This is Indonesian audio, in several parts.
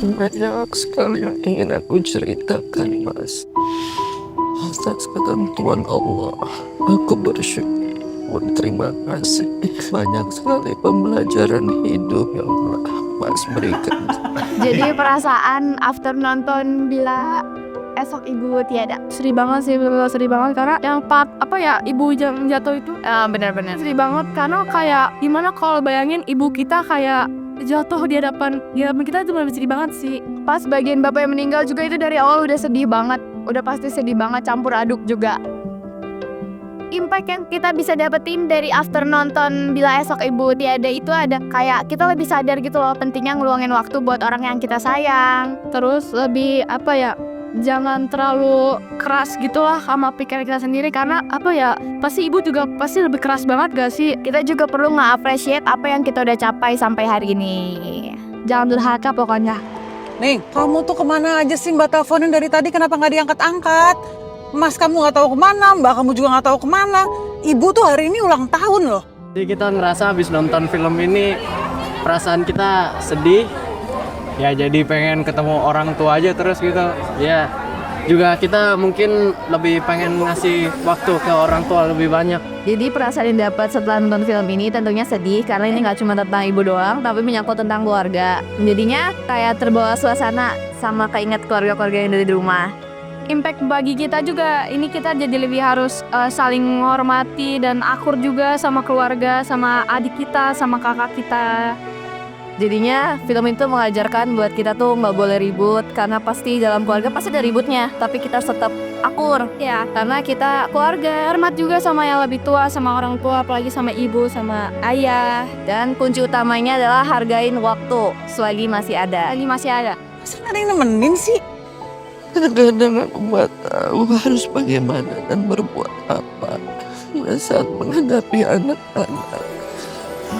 Banyak sekali yang ingin aku ceritakan, Mas. Atas ketentuan Allah, aku bersyukur, terima kasih. Banyak sekali pembelajaran hidup yang telah Mas berikan. Jadi perasaan after nonton Bila Esok Ibu Tiada sedih banget sih, bener-bener sedih banget karena yang part ibu yang jatuh itu benar-benar sedih banget karena kayak gimana kalau bayangin ibu kita kayak jatuh di hadapan kita itu benar sedih banget sih. Pas bagian bapak yang meninggal juga itu dari awal udah sedih banget, udah pasti sedih banget, campur aduk juga. Impact yang kita bisa dapetin dari after nonton Bila Esok Ibu Tiada itu ada kayak kita lebih sadar gitu loh pentingnya ngeluangin waktu buat orang yang kita sayang. Terus lebih jangan terlalu keras gitu lah sama pikiran kita sendiri karena pasti ibu juga pasti lebih keras banget gak sih. Kita juga perlu nge-appreciate apa yang kita udah capai sampai hari ini. Jangan durhaka pokoknya. Nih, kamu tuh kemana aja sih Mbak teleponin dari tadi, kenapa gak diangkat-angkat? Mas kamu gak tahu kemana, Mbak kamu juga gak tahu kemana. Ibu tuh hari ini ulang tahun loh. Jadi kita ngerasa habis nonton film ini perasaan kita sedih. Ya jadi pengen ketemu orang tua aja terus gitu. Ya juga kita mungkin lebih pengen ngasih waktu ke orang tua lebih banyak. Jadi perasaan yang dapat setelah nonton film ini tentunya sedih karena ini gak cuma tentang ibu doang tapi menyangkut tentang keluarga. Jadinya kayak terbawa suasana sama keinget keluarga-keluarga yang dari rumah. Impact bagi kita juga ini kita jadi lebih harus saling menghormati dan akur juga sama keluarga, sama adik kita, sama kakak kita. Jadinya film itu mengajarkan buat kita tuh nggak boleh ribut karena pasti dalam keluarga pasti ada ributnya, tapi kita harus tetap akur ya karena kita keluarga, hormat juga sama yang lebih tua, sama orang tua, apalagi sama ibu, sama ayah. Dan kunci utamanya adalah hargain waktu selagi masih ada. Masa gak ada yang nemenin sih? Kadang-kadang aku nggak tahu harus bagaimana dan berbuat apa saat menghadapi anak-anak,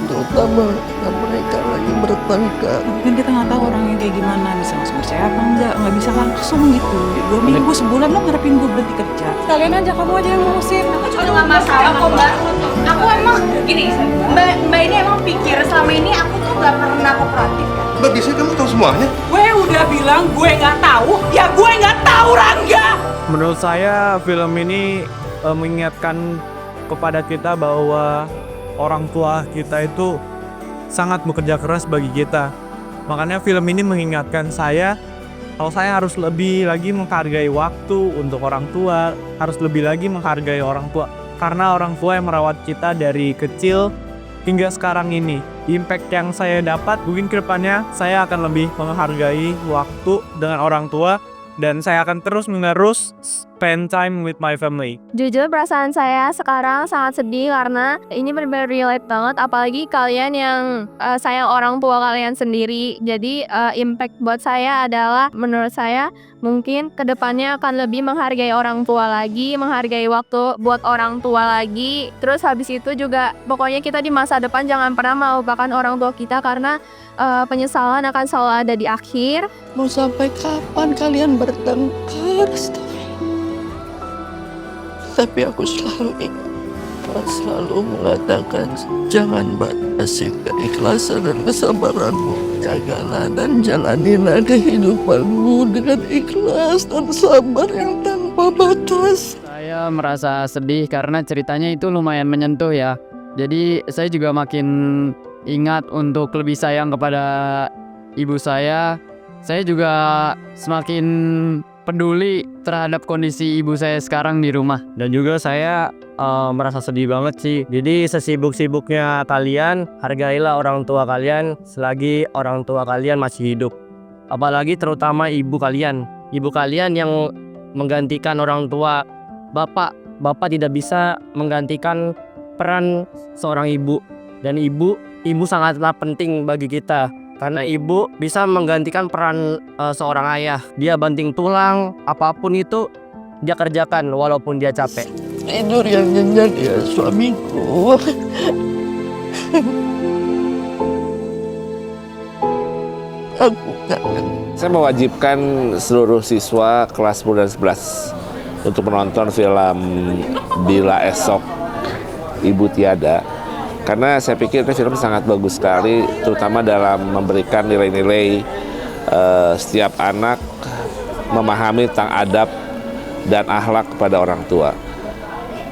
terutama mereka lagi bertengkar. Mungkin kita gak tahu orangnya kayak gimana, bisa langsung percaya apa enggak, gak bisa langsung gitu. 2 minggu, sebulan lo ngarepin gue berhenti kerja. Kalian aja, kamu aja yang ngurusin. Aku juga Nggak masalah kok Mbak. Aku emang gini, Mbak ini emang pikir selama ini aku tuh gak pernah kooperatif kan. Mbak, biasanya kamu tahu semuanya? Gue udah bilang gue gak tahu, ya gue gak tahu Rangga. Menurut saya film ini mengingatkan kepada kita bahwa orang tua kita itu sangat bekerja keras bagi kita. Makanya film ini mengingatkan saya kalau saya harus lebih lagi menghargai waktu untuk orang tua, harus lebih lagi menghargai orang tua. Karena orang tua yang merawat kita dari kecil hingga sekarang ini. Impact yang saya dapat mungkin ke depannya saya akan lebih menghargai waktu dengan orang tua dan saya akan terus-menerus spend time with my family. Jujur perasaan saya sekarang sangat sedih karena ini benar-benar relate banget, apalagi kalian yang sayang orang tua kalian sendiri. Jadi impact buat saya adalah menurut saya mungkin kedepannya akan lebih menghargai orang tua lagi, menghargai waktu buat orang tua lagi. Terus habis itu juga pokoknya kita di masa depan jangan pernah melupakan orang tua kita karena penyesalan akan selalu ada di akhir. Mau sampai kapan kalian bertengkar? Tapi aku selalu ingat, selalu mengatakan jangan batasi keikhlasan dan kesabaranmu. Jagalah dan jalanilah kehidupanmu dengan ikhlas dan sabar yang tanpa batas. Saya merasa sedih karena ceritanya itu lumayan menyentuh ya. Jadi saya juga makin ingat untuk lebih sayang kepada ibu saya. Saya juga semakin peduli terhadap kondisi ibu saya sekarang di rumah. Dan juga saya merasa sedih banget sih. Jadi sesibuk-sibuknya kalian, hargailah orang tua kalian selagi orang tua kalian masih hidup. Apalagi terutama ibu kalian. Ibu kalian yang menggantikan orang tua. Bapak tidak bisa menggantikan peran seorang ibu. Dan ibu sangatlah penting bagi kita. Karena ibu bisa menggantikan peran seorang ayah. Dia banting tulang, apapun itu dia kerjakan walaupun dia capek. Tidur yang nyenyak ya suamiku. Aku kangen. Saya mewajibkan seluruh siswa kelas 10 dan 11 untuk menonton film Bila Esok Ibu Tiada. Karena saya pikir ini film sangat bagus sekali, terutama dalam memberikan nilai-nilai setiap anak memahami tentang adab dan akhlak kepada orang tua.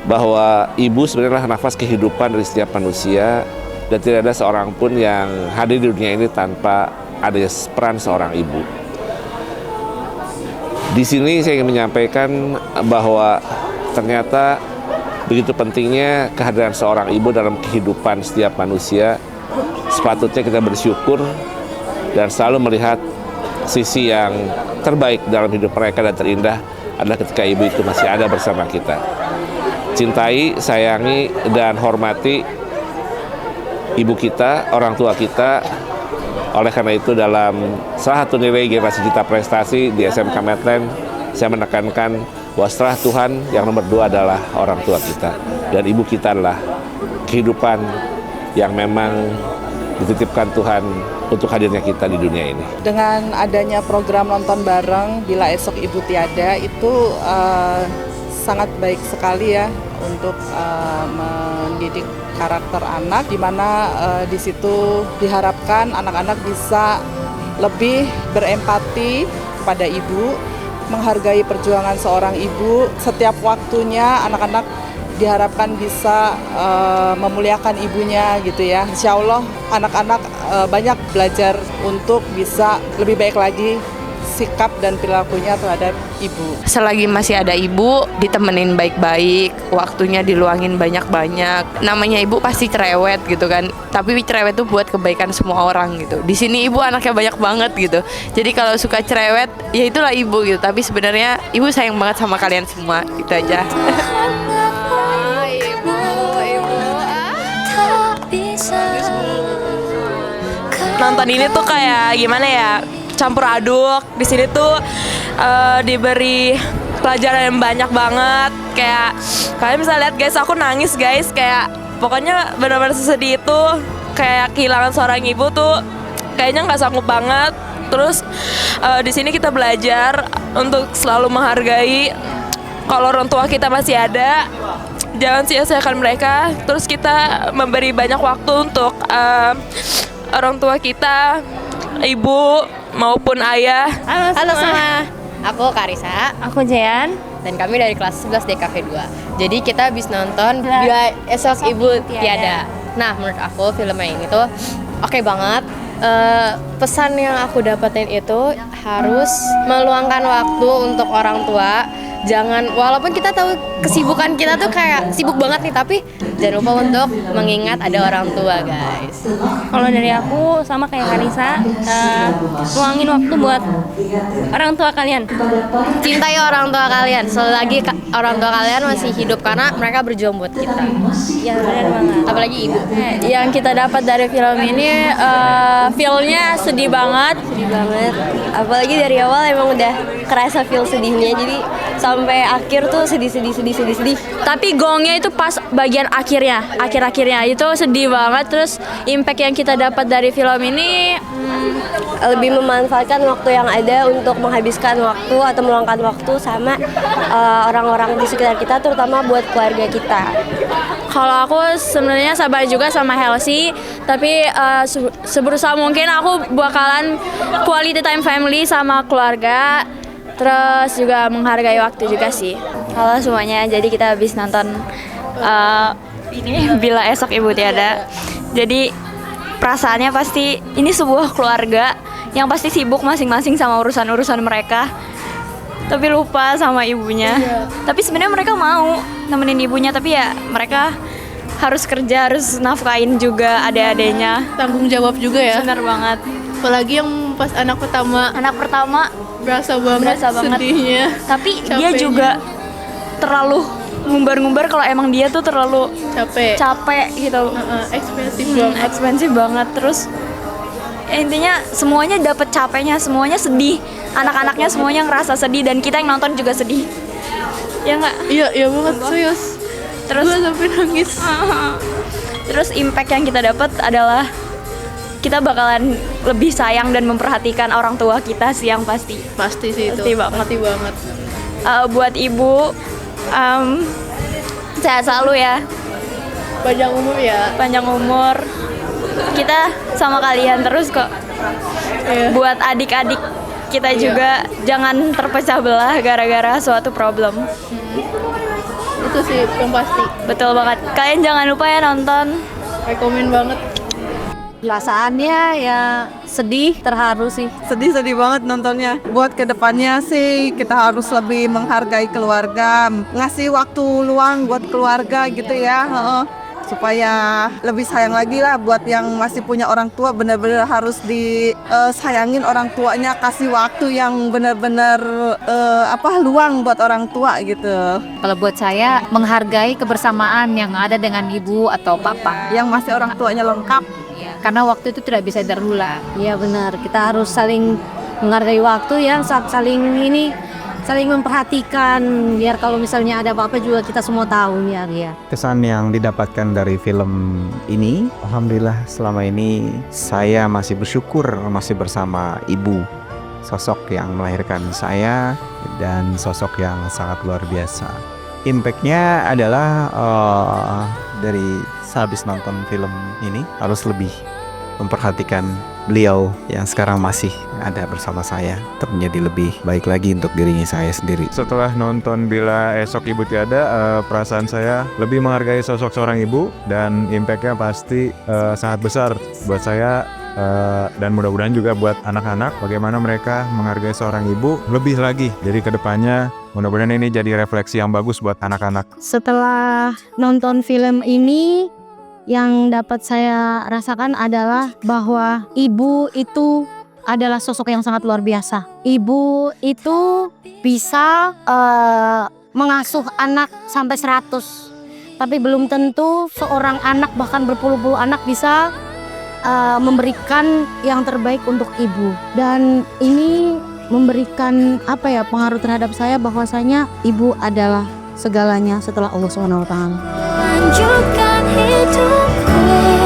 Bahwa ibu sebenarnya adalah nafas kehidupan dari setiap manusia dan tidak ada seorang pun yang hadir di dunia ini tanpa adanya peran seorang ibu. Di sini saya ingin menyampaikan bahwa ternyata begitu pentingnya kehadiran seorang ibu dalam kehidupan setiap manusia. Sepatutnya kita bersyukur dan selalu melihat sisi yang terbaik dalam hidup mereka, dan terindah adalah ketika ibu itu masih ada bersama kita. Cintai, sayangi, dan hormati ibu kita, orang tua kita. Oleh karena itu dalam salah satu nilai generasi cita prestasi di SMK Medland, saya menekankan bahwa setelah Tuhan yang nomor 2 adalah orang tua kita. Dan ibu kita adalah kehidupan yang memang dititipkan Tuhan untuk hadirnya kita di dunia ini. Dengan adanya program nonton bareng Bila Esok Ibu Tiada itu sangat baik sekali ya untuk mendidik karakter anak, di mana di situ diharapkan anak-anak bisa lebih berempati kepada ibu, menghargai perjuangan seorang ibu. Setiap waktunya anak-anak diharapkan bisa memuliakan ibunya gitu ya. Insya Allah anak-anak banyak belajar untuk bisa lebih baik lagi sikap dan perilakunya terhadap ibu. Selagi masih ada ibu, ditemenin baik-baik, waktunya diluangin banyak-banyak. Namanya ibu pasti cerewet gitu kan, tapi cerewet itu buat kebaikan semua orang gitu. Di sini ibu anaknya banyak banget gitu. Jadi kalau suka cerewet, ya itulah ibu gitu. Tapi sebenarnya ibu sayang banget sama kalian semua, gitu aja. Nonton ini tuh kayak gimana ya? Campur aduk. Di sini tuh diberi pelajaran yang banyak banget. Kayak kalian bisa lihat guys, aku nangis guys. Kayak pokoknya benar-benar sesedih itu. Kayak kehilangan seorang ibu tuh kayaknya nggak sanggup banget. Terus di sini kita belajar untuk selalu menghargai kalau orang tua kita masih ada. Jangan sia-siakan mereka. Terus kita memberi banyak waktu untuk orang tua kita, ibu maupun ayah. Halo semua, aku Karisa, aku Jean, dan kami dari kelas 11 DKV 2. Jadi kita habis nonton Bila Esok Ibu Tiada. Nah, menurut aku filmnya ini tuh oke banget. Pesan yang aku dapetin itu harus meluangkan waktu untuk orang tua. Jangan, walaupun kita tahu kesibukan kita tuh kayak sibuk banget nih, tapi jangan lupa untuk mengingat ada orang tua, guys. Kalau dari aku sama kayak Karisa, luangin waktu buat orang tua kalian. Cintai orang tua kalian selagi orang tua kalian masih hidup, karena mereka berjuang buat kita. Ya benar banget. Apalagi ibu. Yang kita dapat dari film ini, feel-nya sedih banget. Apalagi dari awal emang udah kerasa feel sedihnya, jadi sampai akhir tuh sedih. Tapi gongnya itu pas bagian akhir-akhirnya itu sedih banget. Terus impact yang kita dapat dari film ini Lebih memanfaatkan waktu yang ada untuk menghabiskan waktu atau meluangkan waktu sama orang-orang di sekitar kita, terutama buat keluarga kita. Kalau aku sebenarnya sabar juga sama Helsi, tapi seberusaha mungkin aku bakalan quality time family sama keluarga, terus juga menghargai waktu juga sih. Halo semuanya, jadi kita habis nonton ini Bila Esok Ibu Tiada. Jadi perasaannya pasti ini sebuah keluarga yang pasti sibuk masing-masing sama urusan-urusan mereka, tapi lupa sama ibunya. Tapi sebenarnya mereka mau nemenin ibunya, tapi ya mereka harus kerja, harus nafkain juga adik-adiknya. Tanggung jawab juga ya. Benar banget. Apalagi yang pas anak pertama berasa banget sedihnya. Tapi capeknya. dia juga terlalu ngumbar-ngumbar kalau emang dia tuh terlalu capek gitu. Ekspresif banget. Terus intinya semuanya dapat capeknya, semuanya sedih. Anak-anaknya semuanya ngerasa sedih, dan kita yang nonton juga sedih. Ya nggak? Iya banget, serius. Terus gue sampai nangis. Terus impact yang kita dapat adalah kita bakalan lebih sayang dan memperhatikan orang tua kita sih, yang pasti. Pasti sih itu. Pasti banget. Buat ibu, sehat selalu ya. Panjang umur ya. Panjang umur. Kita sama kalian terus kok. buat adik-adik kita juga jangan terpecah belah gara-gara suatu problem. Itu sih yang pasti. Betul banget. Kalian jangan lupa ya nonton. Rekomen banget. Perasaannya ya sedih, terharu sih. Sedih banget nontonnya. Buat kedepannya sih kita harus lebih menghargai keluarga, ngasih waktu luang buat keluarga gitu ya. Supaya lebih sayang lagi lah buat yang masih punya orang tua, benar-benar harus disayangin orang tuanya, kasih waktu yang benar-benar luang buat orang tua gitu. Kalau buat saya menghargai kebersamaan yang ada dengan ibu atau papa. Yang masih orang tuanya lengkap. Karena waktu itu tidak bisa terulang. Iya benar, kita harus saling menghargai waktu ya, saling memperhatikan biar kalau misalnya ada apa-apa juga kita semua tahu ya. Kesan yang didapatkan dari film ini, alhamdulillah selama ini saya masih bersyukur masih bersama ibu, sosok yang melahirkan saya dan sosok yang sangat luar biasa. Impact-nya adalah dari sehabis nonton film ini harus lebih memperhatikan beliau yang sekarang masih ada bersama saya untuk menjadi lebih baik lagi untuk dirinya saya sendiri. Setelah nonton Bila Esok Ibu Tiada, perasaan saya lebih menghargai sosok seorang ibu dan impact-nya pasti sangat besar buat saya dan mudah-mudahan juga buat anak-anak bagaimana mereka menghargai seorang ibu lebih lagi. Jadi kedepannya mudah-mudahan ini jadi refleksi yang bagus buat anak-anak. Setelah nonton film ini, yang dapat saya rasakan adalah bahwa ibu itu adalah sosok yang sangat luar biasa. Ibu itu bisa mengasuh anak sampai 100. Tapi belum tentu seorang anak bahkan berpuluh-puluh anak bisa memberikan yang terbaik untuk ibu. Dan ini memberikan pengaruh terhadap saya bahwasanya ibu adalah segalanya setelah Allah SWT. Lanjutkan hidupku.